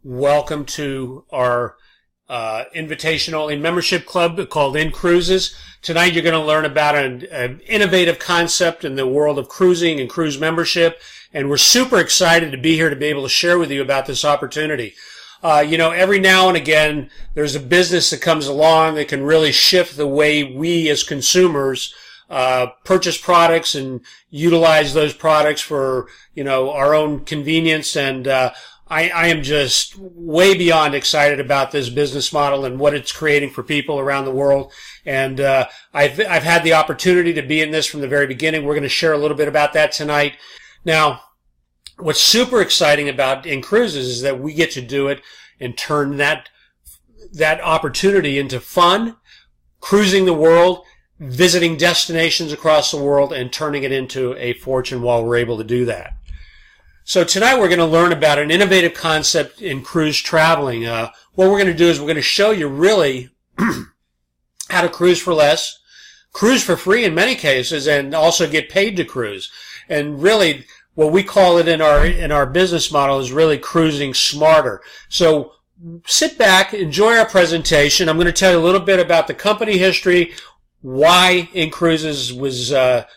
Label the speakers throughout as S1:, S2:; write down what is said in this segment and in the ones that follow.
S1: Welcome to our invitation-only membership club called INCRUISES. Tonight you're going to learn about an innovative concept in the world of cruising and cruise membership, and we're super excited to be here to be able to share with you about this opportunity. Every now and again there's a business that comes along that can really shift the way we as consumers purchase products and utilize those products for, our own convenience. And I am just way beyond excited about this business model and what it's creating for people around the world. And I've had the opportunity to be in this from the very beginning. We're going to share a little bit about that tonight. Now, what's super exciting about INCRUISES is that we get to do it and turn that opportunity into fun, cruising the world, visiting destinations across the world, and turning it into a fortune while we're able to do that. So tonight we're going to learn about an innovative concept in cruise traveling. What we're going to do is we're going to show you really how to cruise for less, cruise for free in many cases, and also get paid to cruise. And really, what we call it in our business model is really cruising smarter. So sit back, enjoy our presentation. I'm going to tell you a little bit about the company history, why INCRUISES was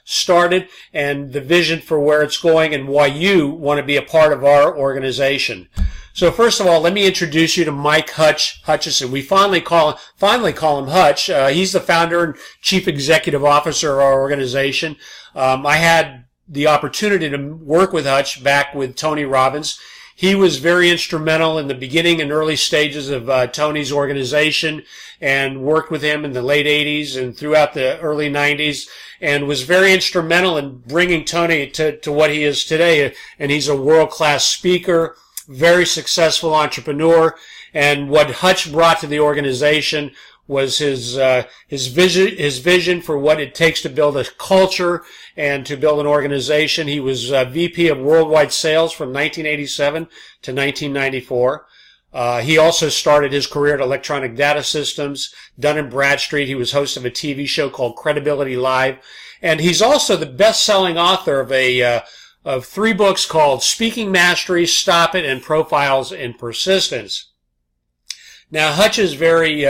S1: started, and the vision for where it's going, and why you want to be a part of our organization. So first of all, let me introduce you to Mike Hutchison. We finally call him Hutch. He's the founder and chief executive officer of our organization. I had the opportunity to work with Hutch back with Tony Robbins. He was very instrumental in the beginning and early stages of Tony's organization, and worked with him in the late 80s and throughout the early 90s, and was very instrumental in bringing Tony to what he is today. And he's a world-class speaker, very successful entrepreneur. And what Hutch brought to the organization was his vision for what it takes to build a culture and to build an organization. He was VP of Worldwide Sales from 1987 to 1994. He also started his career at Electronic Data Systems, Dun & Bradstreet. He was host of a TV show called Credibility Live. And he's also the best-selling author of 3 books called Speaking Mastery, Stop It, and Profiles in Persistence. Now, Hutch is very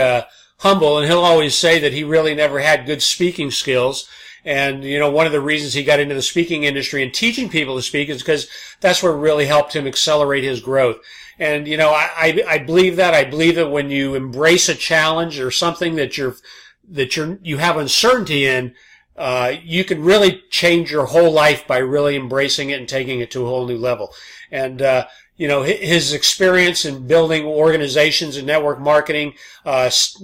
S1: humble, and he'll always say that he really never had good speaking skills. And, one of the reasons he got into the speaking industry and teaching people to speak is because that's what really helped him accelerate his growth. And, I believe that. I believe that when you embrace a challenge or something that you have uncertainty in, you can really change your whole life by really embracing it and taking it to a whole new level. And, his experience in building organizations and network marketing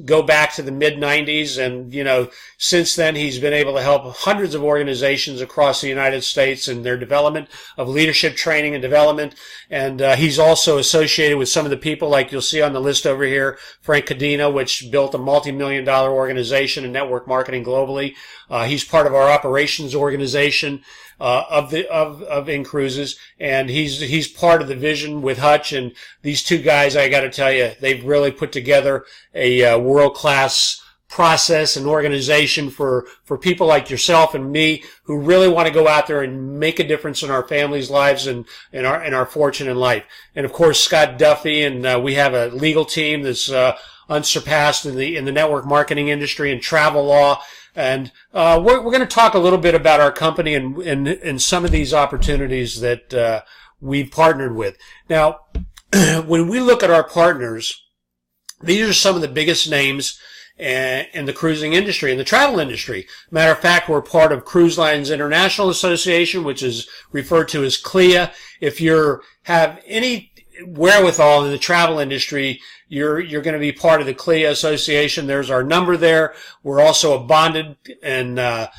S1: go back to the mid-90s, and since then he's been able to help hundreds of organizations across the United States in their development of leadership training and development. And he's also associated with some of the people like you'll see on the list over here, Frank Cadena, which built a multi-million-dollar organization in network marketing globally. He's part of our operations organization of INCRUISES, and he's part of the vision with Hutch. And these two guys, I got to tell you, they've really put together a world-class process and organization for people like yourself and me who really want to go out there and make a difference in our families' lives and in our fortune in life. And of course, Scott Duffy, and we have a legal team that's unsurpassed in the network marketing industry and travel law. And we're going to talk a little bit about our company and some of these opportunities that we've partnered with. Now, when we look at our partners, these are some of the biggest names in the cruising industry, in the travel industry. Matter of fact, we're part of Cruise Lines International Association, which is referred to as CLIA. If you have any wherewithal in the travel industry, you're going to be part of the CLIA Association. There's our number there. We're also a bonded and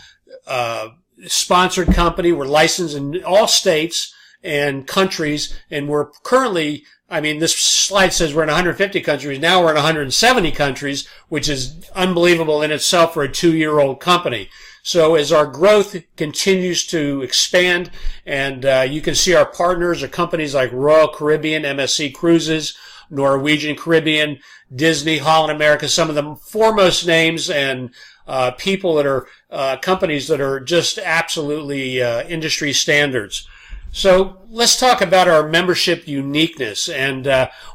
S1: sponsored company. We're licensed in all states and countries, and we're currently, this slide says we're in 150 countries. Now we're in 170 countries, which is unbelievable in itself for a 2-year-old company. So as our growth continues to expand, and you can see our partners are companies like Royal Caribbean, MSC Cruises, Norwegian Caribbean, Disney, Holland America, some of the foremost names and people that are companies that are just absolutely industry standards. So let's talk about our membership uniqueness. And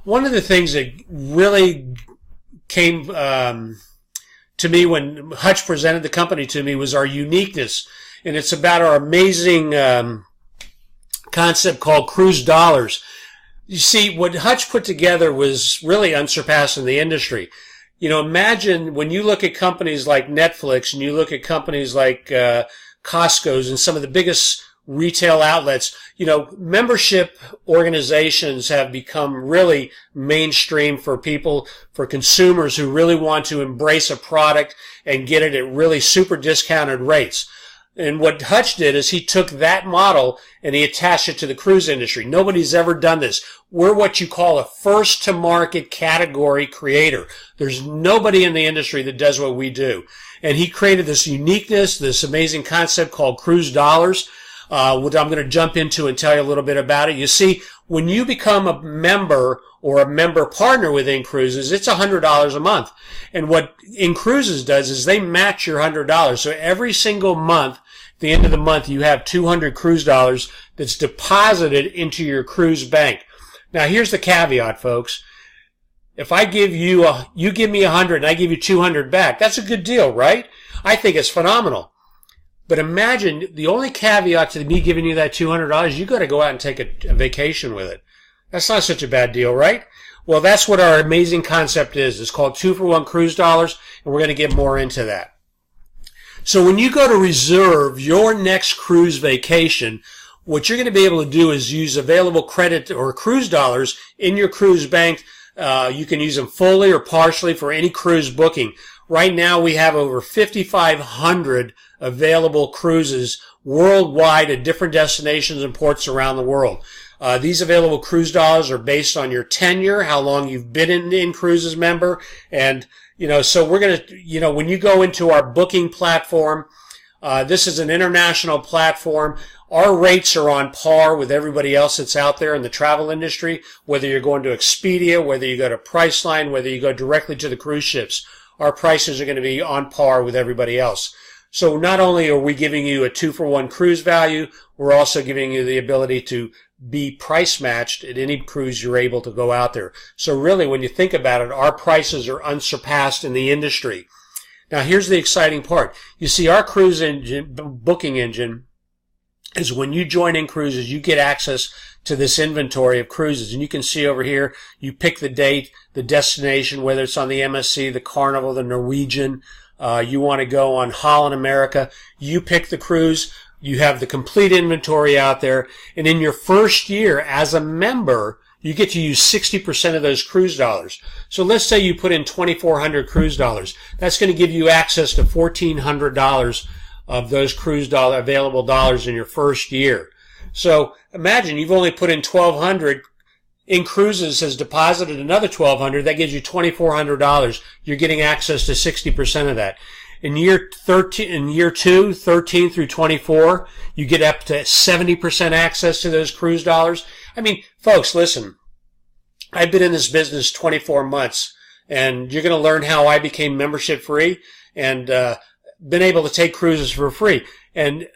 S1: one of the things that really came to me when Hutch presented the company to me was our uniqueness. And it's about our amazing concept called cruise dollars. You see, what Hutch put together was really unsurpassed in the industry. You know, imagine when you look at companies like Netflix and you look at companies like Costco's and some of the biggest retail outlets, you know, membership organizations have become really mainstream for people, for consumers who really want to embrace a product and get it at really super discounted rates. And what Hutch did is he took that model and he attached it to the cruise industry. Nobody's ever done this. We're what you call a first-to-market category creator. There's nobody in the industry that does what we do. And he created this uniqueness, this amazing concept called cruise dollars, what I'm going to jump into and tell you a little bit about it. You see, when you become a member or a member partner with INCRUISES, it's $100 a month. And what INCRUISES does is they match your $100. So every single month, at the end of the month, you have 200 cruise dollars that's deposited into your cruise bank. Now, here's the caveat, folks. If I give you, you give me 100 and I give you 200 back, that's a good deal, right? I think it's phenomenal. But imagine the only caveat to me giving you that $200, you got to go out and take a vacation with it. That's not such a bad deal, right? Well, that's what our amazing concept is. It's called 2-for-1 cruise dollars, and we're going to get more into that. So when you go to reserve your next cruise vacation, what you're going to be able to do is use available credit or cruise dollars in your cruise bank. You can use them fully or partially for any cruise booking. Right now, we have over 5,500 available cruises worldwide at different destinations and ports around the world. These available cruise dollars are based on your tenure, how long you've been an INCRUISES member, and so we're going to, when you go into our booking platform, this is an international platform. Our rates are on par with everybody else that's out there in the travel industry, whether you're going to Expedia, whether you go to Priceline, whether you go directly to the cruise ships. Our prices are going to be on par with everybody else. So not only are we giving you a 2-for-1 cruise value, we're also giving you the ability to be price matched at any cruise you're able to go out there. So really, when you think about it, our prices are unsurpassed in the industry. Now, here's the exciting part. You see, our cruise engine, booking engine, is when you join INCRUISES, you get access to this inventory of cruises. And you can see over here, you pick the date, the destination, whether it's on the MSC, the Carnival, the Norwegian, you want to go on Holland America. You pick the cruise. You have the complete inventory out there. And in your first year as a member, you get to use 60% of those cruise dollars. So let's say you put in 2,400 cruise dollars. That's going to give you access to $1,400 of those cruise dollar available dollars in your first year. So imagine you've only put in 1,200. INCRUISES has deposited another 1,200. That gives you $2,400. You're getting access to 60% of that. In year 2, 13 through 24, you get up to 70% access to those cruise dollars. I mean, folks, listen, I've been in this business 24 months, and you're going to learn how I became membership free and been able to take cruises for free. And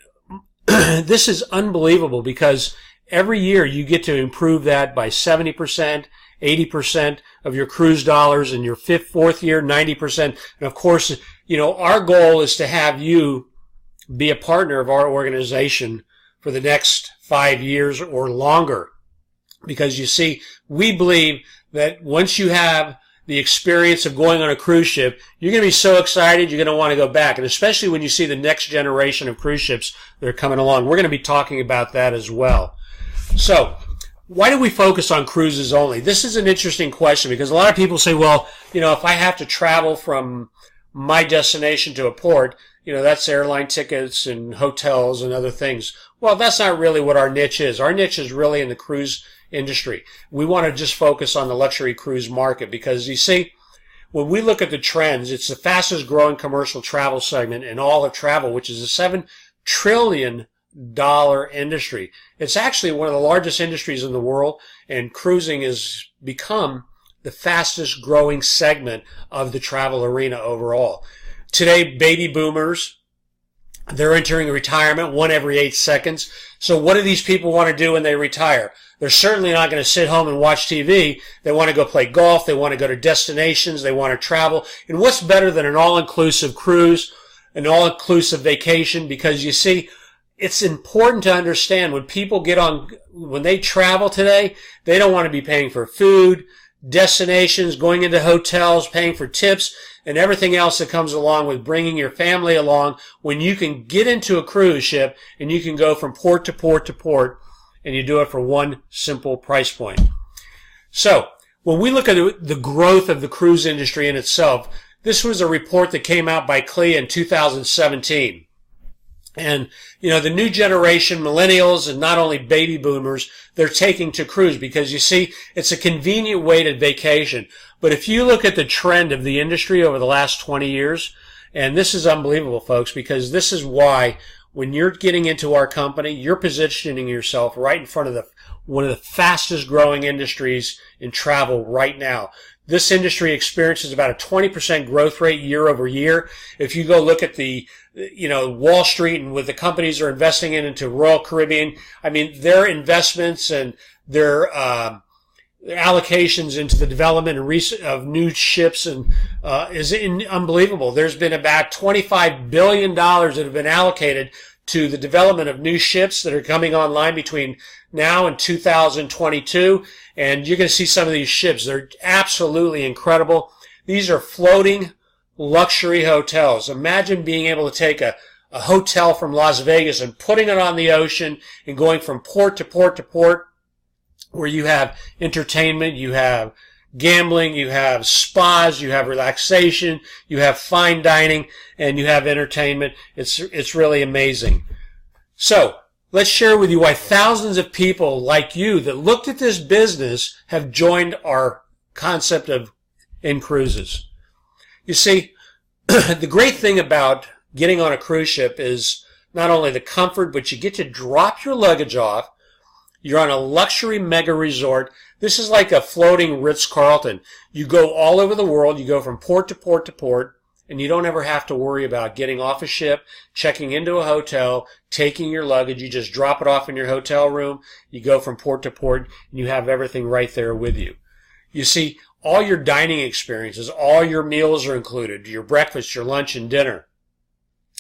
S1: this is unbelievable because every year you get to improve that by 70%, 80% of your cruise dollars, in your fourth year, 90%. And of course, our goal is to have you be a partner of our organization for the next 5 years or longer. Because you see, we believe that once you have the experience of going on a cruise ship, you're going to be so excited you're going to want to go back. And especially when you see the next generation of cruise ships that are coming along. We're going to be talking about that as well. So, why do we focus on cruises only? This is an interesting question because a lot of people say, well, if I have to travel from my destination to a port, that's airline tickets and hotels and other things. Well, that's not really what our niche is. Our niche is really in the cruise industry. We want to just focus on the luxury cruise market because, you see, when we look at the trends, it's the fastest growing commercial travel segment in all of travel, which is a $7 trillion industry. It's actually one of the largest industries in the world, and cruising has become the fastest growing segment of the travel arena overall. Today, baby boomers They're entering retirement, one every 8 seconds. So what do these people want to do when they retire? They're certainly not going to sit home and watch TV. They want to go play golf. They want to go to destinations. They want to travel. And what's better than an all-inclusive cruise, an all-inclusive vacation? Because you see, it's important to understand when they travel today, they don't want to be paying for food, destinations, going into hotels, paying for tips, and everything else that comes along with bringing your family along, when you can get into a cruise ship and you can go from port to port to port, and you do it for one simple price point. So when we look at the growth of the cruise industry in itself, this was a report that came out by CLIA in 2017. And, the new generation, millennials, and not only baby boomers, they're taking to cruise because, you see, it's a convenient way to vacation. But if you look at the trend of the industry over the last 20 years, and this is unbelievable, folks, because this is why when you're getting into our company, you're positioning yourself right in front of one of the fastest growing industries in travel right now. This industry experiences about a 20% growth rate year over year. If you go look at the Wall Street and what the companies are investing into Royal Caribbean, I mean, their investments and their allocations into the development of new ships and is unbelievable. There's been about $25 billion that have been allocated to the development of new ships that are coming online between now and 2022. And you're going to see some of these ships. They're absolutely incredible. These are floating luxury hotels. Imagine being able to take a hotel from Las Vegas and putting it on the ocean and going from port to port to port, where you have entertainment, you have gambling, you have spas, you have relaxation, you have fine dining, and you have entertainment. It's really amazing. So let's share with you why thousands of people like you that looked at this business have joined our concept of INCRUISES. You see, the great thing about getting on a cruise ship is not only the comfort, but you get to drop your luggage off. You're on a luxury mega resort. This is like a floating Ritz-Carlton. You go all over the world. You go from port to port to port, and you don't ever have to worry about getting off a ship, checking into a hotel, taking your luggage. You just drop it off in your hotel room. You go from port to port, and you have everything right there with you. You see, all your dining experiences, all your meals are included, your breakfast, your lunch, and dinner.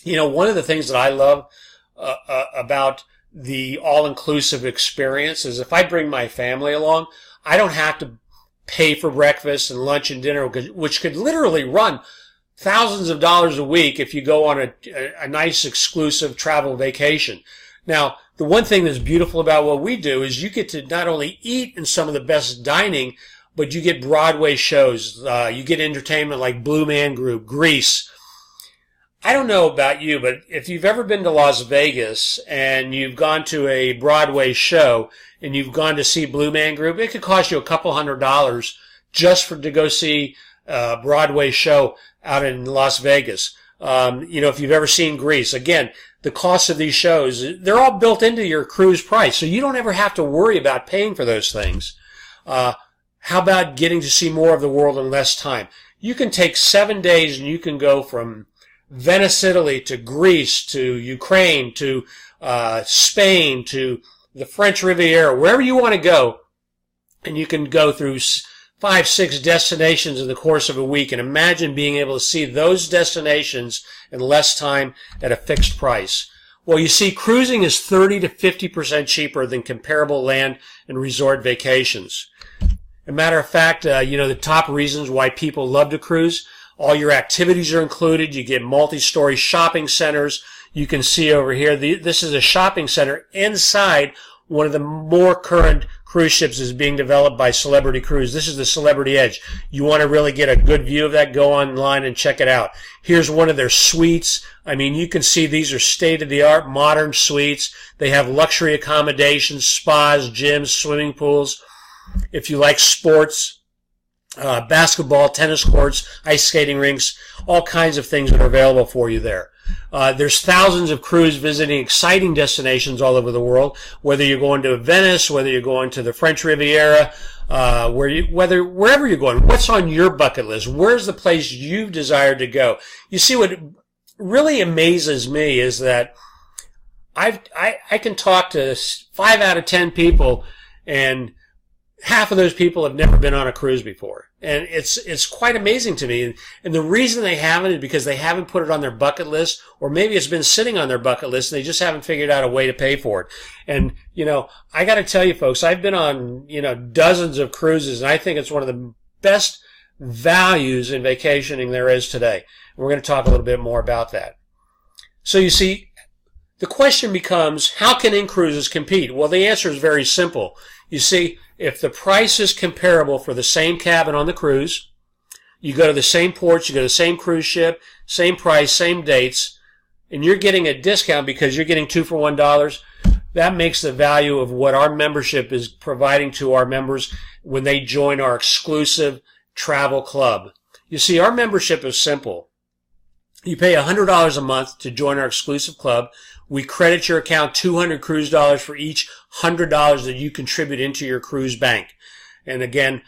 S1: One of the things that I love about the all-inclusive experience is if I bring my family along, I don't have to pay for breakfast and lunch and dinner, which could literally run thousands of dollars a week if you go on a nice exclusive travel vacation. Now, the one thing that's beautiful about what we do is you get to not only eat in some of the best dining, but you get Broadway shows. You get entertainment like Blue Man Group, Grease. I don't know about you, but if you've ever been to Las Vegas and you've gone to a Broadway show and you've gone to see Blue Man Group, it could cost you a couple $100 just to go see a Broadway show out in Las Vegas. If you've ever seen Grease, again, the cost of these shows, they're all built into your cruise price, so you don't ever have to worry about paying for those things. How about getting to see more of the world in less time? You can take 7 days and you can go from Venice, Italy, to Greece, to Ukraine, to Spain, to the French Riviera, wherever you want to go, and you can go through 5, 6 destinations in the course of a week, and imagine being able to see those destinations in less time at a fixed price. Well, you see, cruising is 30 to 50% cheaper than comparable land and resort vacations. As a matter of fact, the top reasons why people love to cruise, all your activities are included. You get multi-story shopping centers. You can see over here, this is a shopping center inside one of the more current cruise ships is being developed by Celebrity Cruise. This is the Celebrity Edge. You want to really get a good view of that, go online and check it out. Here's one of their suites. I mean, you can see these are state-of-the-art modern suites. They have luxury accommodations, spas, gyms, swimming pools. If you like sports, basketball, tennis courts, ice skating rinks, all kinds of things that are available for you there. There's thousands of crews visiting exciting destinations all over the world, whether you're going to Venice, whether you're going to the French Riviera, wherever you're going. What's on your bucket list? Where's the place you've desired to go? You see, what really amazes me is that I can talk to 5 out of 10 people, and half of those people have never been on a cruise before. And it's quite amazing to me. And the reason they haven't is because they haven't put it on their bucket list, or maybe it's been sitting on their bucket list and they just haven't figured out a way to pay for it. And, I got to tell you folks, I've been on, dozens of cruises, and I think it's one of the best values in vacationing there is today. And we're going to talk a little bit more about that. So you see, the question becomes, how can INCRUISES compete? Well, the answer is very simple. You see, if the price is comparable for the same cabin on the cruise, you go to the same ports, you go to the same cruise ship, same price, same dates, and you're getting a discount because you're getting 2 for $1, that makes the value of what our membership is providing to our members when they join our exclusive travel club. You see, our membership is simple. You pay $100 a month to join our exclusive club. We credit your account $200 cruise dollars for each $100 that you contribute into your cruise bank. And again,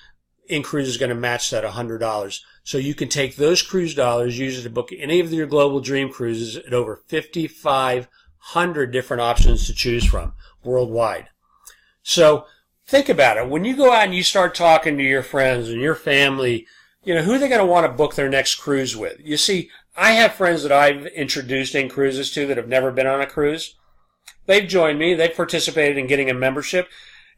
S1: INCRUISES is going to match that $100. So you can take those cruise dollars, use it to book any of your global dream cruises at over 5,500 different options to choose from worldwide. So think about it. When you go out and you start talking to your friends and your family, who are they going to want to book their next cruise with? You see, I have friends that I've introduced INCRUISES to that have never been on a cruise. They've joined me. They've participated in getting a membership.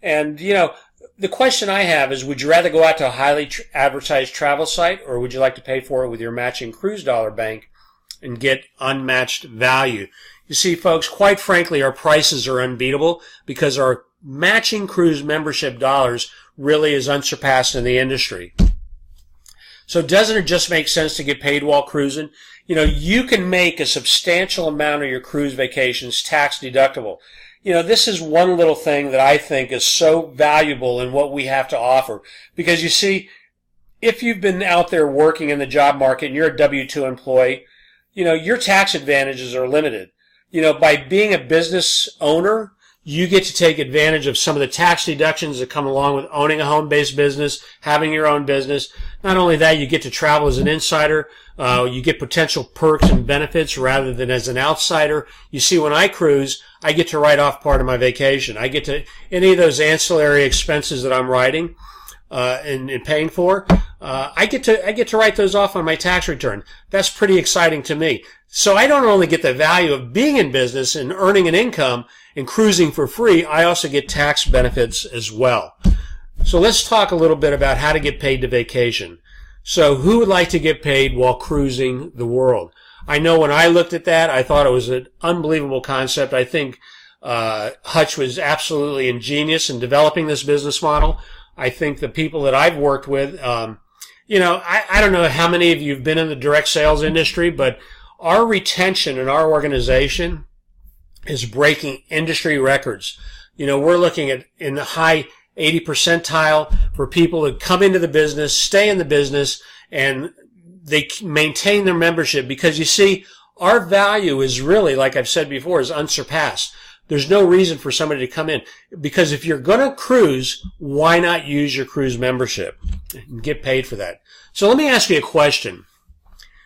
S1: And, the question I have is, would you rather go out to a highly advertised travel site, or would you like to pay for it with your matching cruise dollar bank and get unmatched value? You see, folks, quite frankly, our prices are unbeatable because our matching cruise membership dollars really is unsurpassed in the industry. So doesn't it just make sense to get paid while cruising? You can make a substantial amount of your cruise vacations tax deductible. This is one little thing that I think is so valuable in what we have to offer. Because you see, if you've been out there working in the job market and you're a W-2 employee, your tax advantages are limited. By being a business owner, you get to take advantage of some of the tax deductions that come along with owning a home-based business, having your own business. Not only that, you get to travel as an insider. You get potential perks and benefits rather than as an outsider. You see, when I cruise, I get to write off part of my vacation. I get to, any of those ancillary expenses that I'm writing and paying for, I get to write those off on my tax return. That's pretty exciting to me. So I don't only get the value of being in business and earning an income and cruising for free, I also get tax benefits as well. So let's talk a little bit about how to get paid to vacation. So who would like to get paid while cruising the world? I know when I looked at that, I thought it was an unbelievable concept. I think Hutch was absolutely ingenious in developing this business model. I think the people that I've worked with, I don't know how many of you have been in the direct sales industry, but our retention in our organization is breaking industry records. We're looking at in the high 80 percentile for people that come into the business, stay in the business, and they maintain their membership because you see, our value is really, like I've said before, is unsurpassed. There's no reason for somebody to come in because if you're going to cruise, why not use your cruise membership and get paid for that? So let me ask you a question.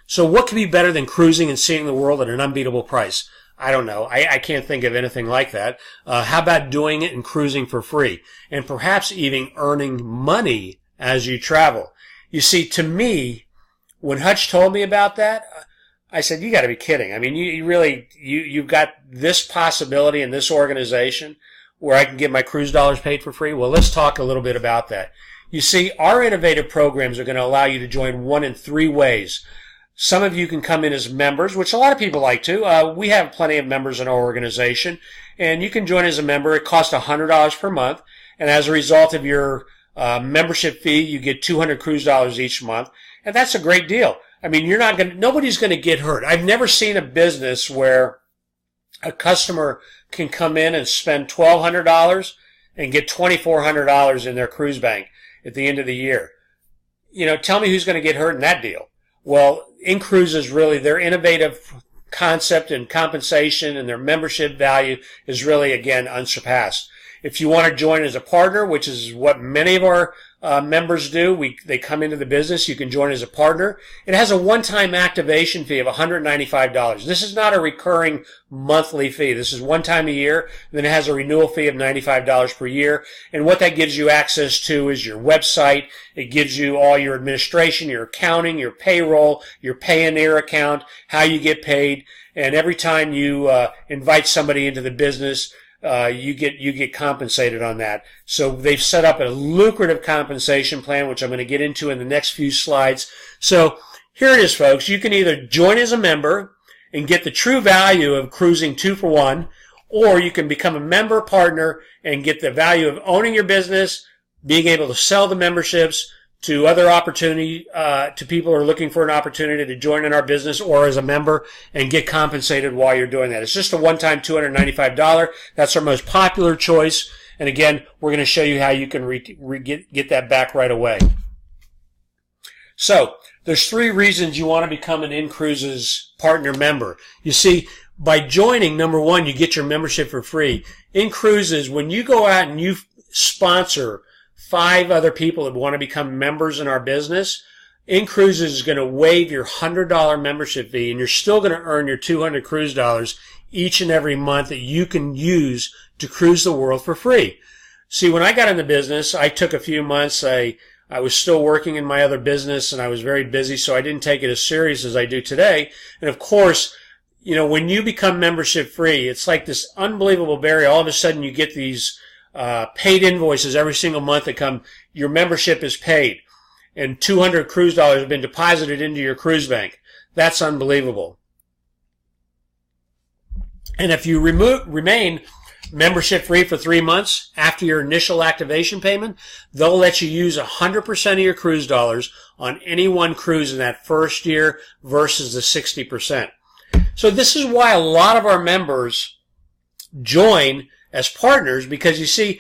S1: So what could be better than cruising and seeing the world at an unbeatable price? I don't know. I can't think of anything like that. How about doing it and cruising for free? And perhaps even earning money as you travel. You see, to me, when Hutch told me about that, I said, you got to be kidding. I mean, you've got this possibility in this organization where I can get my cruise dollars paid for free? Well, let's talk a little bit about that. You see, our innovative programs are going to allow you to join one in 3 ways. Some of you can come in as members, which a lot of people like to. We have plenty of members in our organization, and you can join as a member. It costs $100 per month, and as a result of your membership fee, you get $200 cruise dollars each month, and that's a great deal. I mean, nobody's going to get hurt. I've never seen a business where a customer can come in and spend $1,200 and get $2,400 in their cruise bank at the end of the year. Tell me who's going to get hurt in that deal. Well, INCRUISES really, their innovative concept and compensation and their membership value is really, again, unsurpassed. If you want to join as a partner, which is what many of our members do. They come into the business. You can join as a partner. It has a one-time activation fee of $195. This is not a recurring monthly fee. This is one time a year. Then it has a renewal fee of $95 per year. And what that gives you access to is your website. It gives you all your administration, your accounting, your payroll, your Payoneer account, how you get paid. And every time you invite somebody into the business, you get compensated on that. So they've set up a lucrative compensation plan, which I'm going to get into in the next few slides. So here it is, folks. You can either join as a member and get the true value of cruising 2 for 1, or you can become a member partner and get the value of owning your business, being able to sell the memberships to other opportunity, to people who are looking for an opportunity to join in our business or as a member and get compensated while you're doing that. It's just a one-time $295. That's our most popular choice. And again, we're going to show you how you can get that back right away. So there's 3 reasons you want to become an INCRUISES partner member. You see, by joining, number 1, you get your membership for free. INCRUISES, when you go out and you sponsor 5 other people that want to become members in our business, INCRUISES is going to waive your $100 membership fee, and you're still going to earn your 200 cruise dollars each and every month that you can use to cruise the world for free. See, when I got in the business, I took a few months. I was still working in my other business, and I was very busy, so I didn't take it as serious as I do today. And of course, you know, when you become membership free, it's like this unbelievable barrier. All of a sudden, you get these paid invoices every single month that come, your membership is paid, and 200 cruise dollars have been deposited into your cruise bank. That's unbelievable. And if you remain membership free for 3 months after your initial activation payment, they'll let you use 100% of your cruise dollars on any one cruise in that first year versus the 60%. So this is why a lot of our members join as partners, because you see,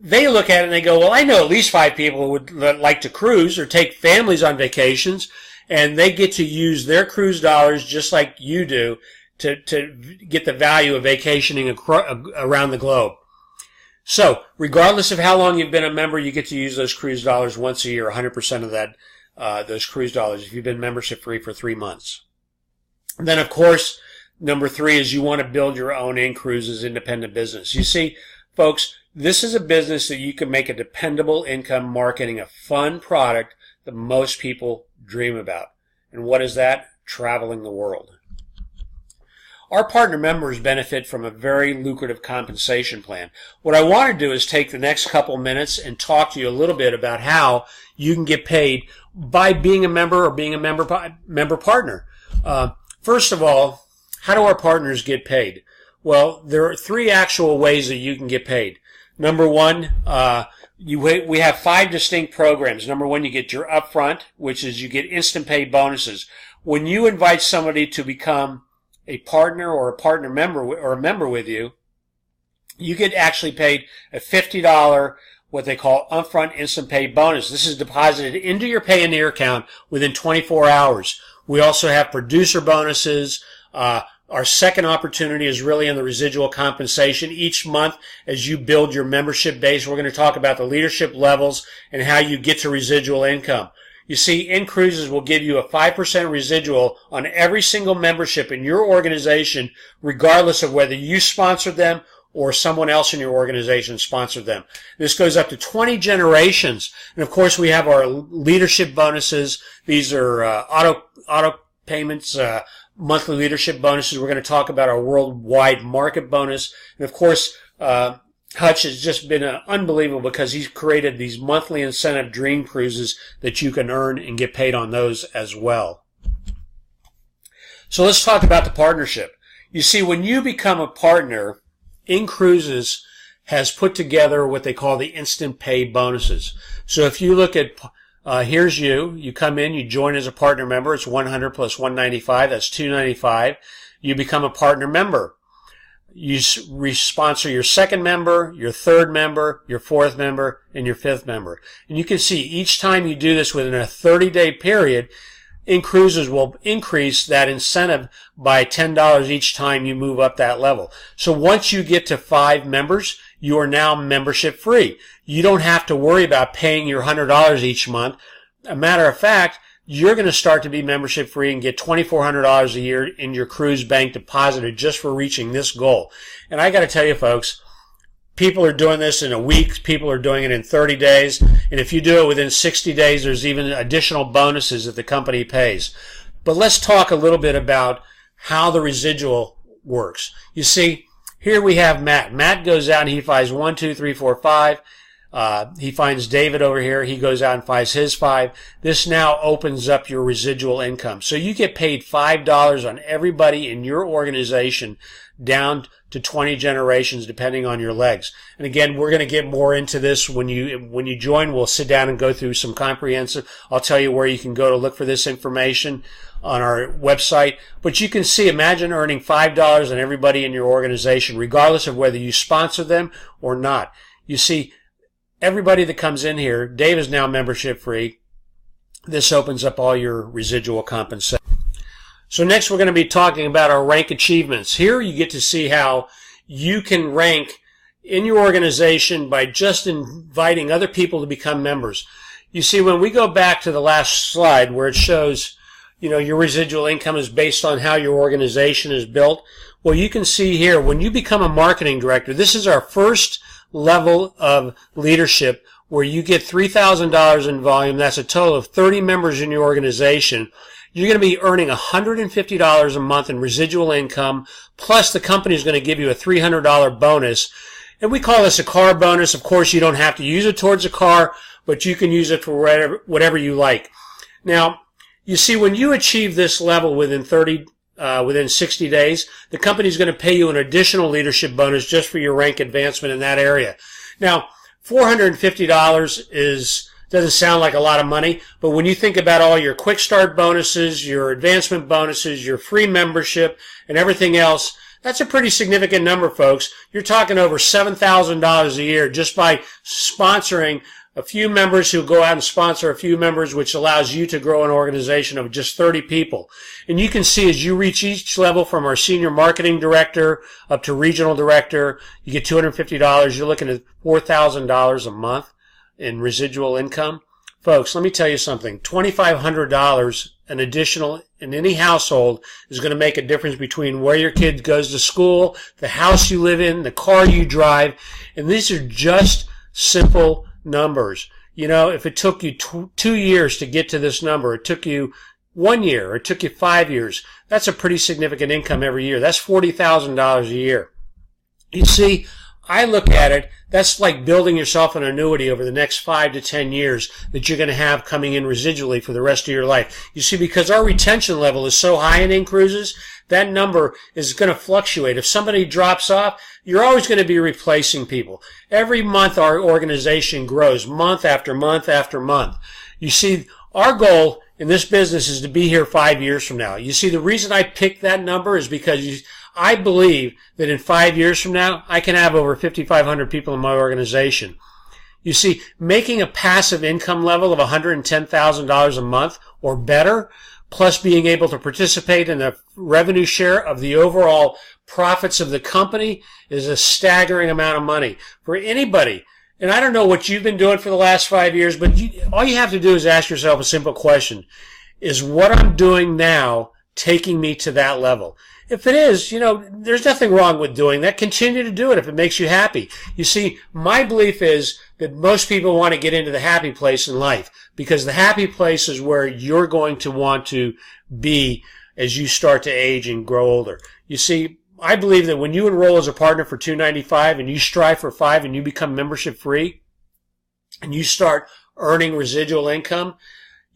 S1: they look at it and they go, well, I know at least 5 people who would like to cruise or take families on vacations, and they get to use their cruise dollars just like you do to get the value of vacationing around the globe. So regardless of how long you've been a member, you get to use those cruise dollars once a year, 100% of that, those cruise dollars, if you've been membership free for 3 months. And then, of course, number 3 is you want to build your own INCRUISES independent business. You see, folks, this is a business that you can make a dependable income marketing a fun product that most people dream about. And what is that? Traveling the world. Our partner members benefit from a very lucrative compensation plan. What I want to do is take the next couple minutes and talk to you a little bit about how you can get paid by being a member or being a member partner. First of all, how do our partners get paid? Well, there are 3 actual ways that you can get paid. Number 1, we have 5 distinct programs. Number 1, you get your upfront, which is you get instant pay bonuses. When you invite somebody to become a partner or a partner member or a member with you, you get actually paid a $50, what they call upfront instant pay bonus. This is deposited into your Payoneer account within 24 hours. We also have producer bonuses. Our second opportunity is really in the residual compensation. Each month, as you build your membership base, we're going to talk about the leadership levels and how you get to residual income. You see, INCRUISES will give you a 5% residual on every single membership in your organization, regardless of whether you sponsored them or someone else in your organization sponsored them. This goes up to 20 generations. And of course, we have our leadership bonuses. These are auto payments, monthly leadership bonuses. We're going to talk about our worldwide market bonus. And of course, Hutch has just been unbelievable because he's created these monthly incentive dream cruises that you can earn and get paid on those as well. So let's talk about the partnership. You see, when you become a partner, INCRUISES has put together what they call the instant pay bonuses. So if you look at, here's you come in, you join as a partner member, it's 100 plus 195, that's 295. You become a partner member. You sponsor your second member, your third member, your fourth member, and your fifth member. And you can see each time you do this within a 30-day period, INCRUISES will increase that incentive by $10 each time you move up that level. So once you get to 5 members, you are now membership free. You don't have to worry about paying your $100 each month. A matter of fact, you're going to start to be membership free and get $2,400 a year in your cruise bank deposited just for reaching this goal. And I got to tell you, folks, people are doing this in a week. People are doing it in 30 days. And if you do it within 60 days, there's even additional bonuses that the company pays. But let's talk a little bit about how the residual works. You see, here we have Matt. Matt goes out and he finds 1, 2, 3, 4, 5. He finds David over here. He goes out and finds his 5. This now opens up your residual income. So you get paid $5 on everybody in your organization down to 20 generations, depending on your legs. And again, we're going to get more into this when you join. We'll sit down and go through some comprehensive. I'll tell you where you can go to look for this information on our website. But you can see, imagine earning $5 on everybody in your organization, regardless of whether you sponsor them or not. You see, everybody that comes in here, Dave is now membership free. This opens up all your residual compensation. So next we're going to be talking about our rank achievements. Here you get to see how you can rank in your organization by just inviting other people to become members. You see, when we go back to the last slide where it shows, your residual income is based on how your organization is built. Well, you can see here, when you become a marketing director, this is our first level of leadership where you get $3,000 in volume. That's a total of 30 members in your organization. You're going to be earning $150 a month in residual income, plus the company is going to give you a $300 bonus. And we call this a car bonus. Of course, you don't have to use it towards a car, but you can use it for whatever you like. Now, you see, when you achieve this level within 60 days, the company is going to pay you an additional leadership bonus just for your rank advancement in that area. Now, $450 doesn't sound like a lot of money, but when you think about all your quick start bonuses, your advancement bonuses, your free membership, and everything else, that's a pretty significant number, folks. You're talking over $7,000 a year just by sponsoring a few members who go out and sponsor a few members, which allows you to grow an organization of just 30 people. And you can see as you reach each level from our senior marketing director up to regional director, you get $250. You're looking at $4,000 a month in residual income. Folks, let me tell you something. $2,500 an additional in any household is going to make a difference between where your kid goes to school, the house you live in, the car you drive. And these are just simple numbers. If it took you 2 years to get to this number, it took you 1 year, or it took you 5 years, that's a pretty significant income every year. That's $40,000 a year. You see, I look at it, that's like building yourself an annuity over the next 5 to 10 years that you're going to have coming in residually for the rest of your life. You see, because our retention level is so high in INCRUISES, that number is going to fluctuate. If somebody drops off, you're always going to be replacing people. Every month our organization grows, month after month after month. You see, our goal in this business is to be here 5 years from now. You see, the reason I picked that number is because I believe that in 5 years from now, I can have over 5,500 people in my organization. You see, making a passive income level of $110,000 a month or better, plus being able to participate in the revenue share of the overall profits of the company is a staggering amount of money for anybody. And I don't know what you've been doing for the last 5 years, but all you have to do is ask yourself a simple question. Is what I'm doing now taking me to that level? If it is, there's nothing wrong with doing that. Continue to do it if it makes you happy. You see, my belief is that most people want to get into the happy place in life because the happy place is where you're going to want to be as you start to age and grow older. You see, I believe that when you enroll as a partner for $295 and you strive for $5 and you become membership free and you start earning residual income,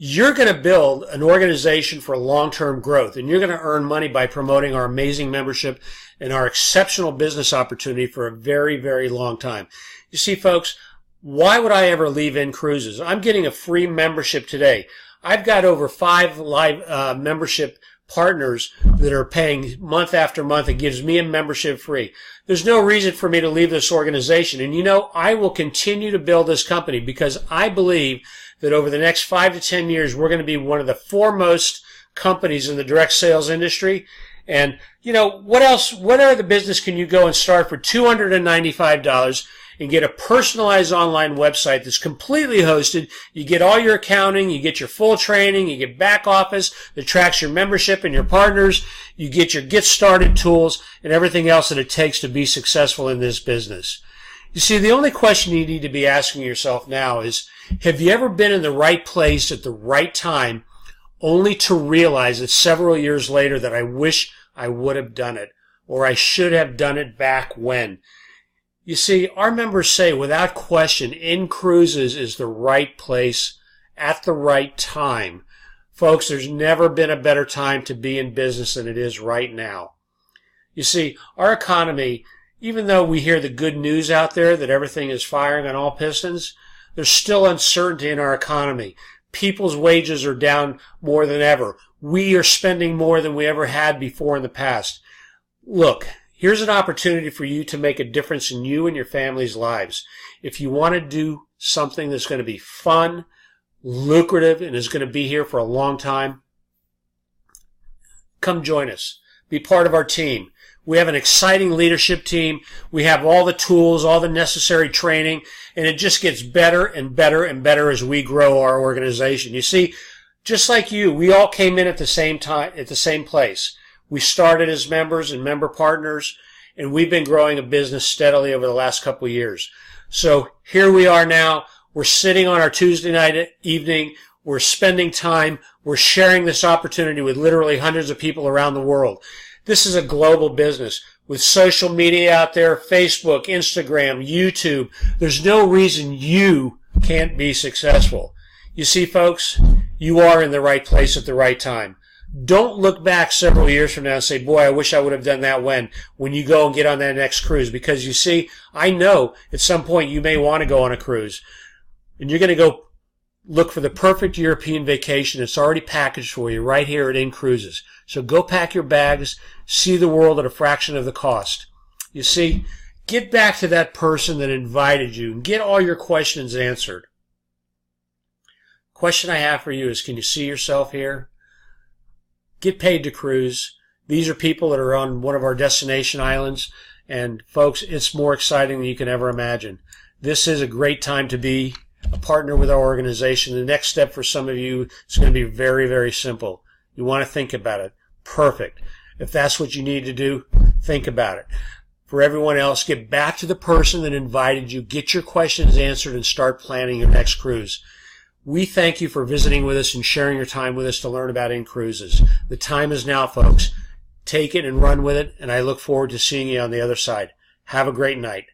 S1: you're going to build an organization for long-term growth, and you're going to earn money by promoting our amazing membership and our exceptional business opportunity for a very, very long time. You see, folks, why would I ever leave INCRUISES? I'm getting a free membership today. I've got over 5 live membership partners that are paying month after month. It gives me a membership free. There's no reason for me to leave this organization. And I will continue to build this company because I believe that over the next 5 to 10 years, we're going to be one of the foremost companies in the direct sales industry. And, you know, what else, what other business can you go and start for $295 and get a personalized online website that's completely hosted? You get all your accounting, you get your full training, you get back office that tracks your membership and your partners, you get your get started tools and everything else that it takes to be successful in this business. You see, the only question you need to be asking yourself now is, have you ever been in the right place at the right time only to realize that several years later that I wish I would have done it, or I should have done it back when? You see, our members say without question, INCRUISES is the right place at the right time. Folks, there's never been a better time to be in business than it is right now. You see, our economy, even though we hear the good news out there that everything is firing on all pistons, there's still uncertainty in our economy. People's wages are down more than ever. We are spending more than we ever had before in the past. Look, here's an opportunity for you to make a difference in you and your family's lives. If you want to do something that's going to be fun, lucrative, and is going to be here for a long time, come join us. Be part of our team. We have an exciting leadership team. We have all the tools, all the necessary training, and it just gets better and better and better as we grow our organization. You see, just like you, we all came in at the same time, at the same place. We started as members and member partners, and we've been growing a business steadily over the last couple of years. So here we are now. We're sitting on our Tuesday night evening. We're spending time. We're sharing this opportunity with literally hundreds of people around the world. This is a global business with social media out there, Facebook, Instagram, YouTube. There's no reason you can't be successful. You see, folks, you are in the right place at the right time. Don't look back several years from now and say, boy, I wish I would have done that when you go and get on that next cruise. Because you see, I know at some point you may want to go on a cruise. And you're going to go look for the perfect European vacation. It's already packaged for you right here at INCRUISES. So go pack your bags, see the world at a fraction of the cost. You see, get back to that person that invited you and get all your questions answered. Question I have for you is, can you see yourself here? Get paid to cruise. These are people that are on one of our destination islands. And folks, it's more exciting than you can ever imagine. This is a great time to be a partner with our organization. The next step for some of you is going to be very, very simple. You want to think about it. Perfect. If that's what you need to do, think about it. For everyone else, get back to the person that invited you. Get your questions answered and start planning your next cruise. We thank you for visiting with us and sharing your time with us to learn about INCRUISES. The time is now, folks. Take it and run with it, and I look forward to seeing you on the other side. Have a great night.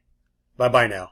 S1: Bye-bye now.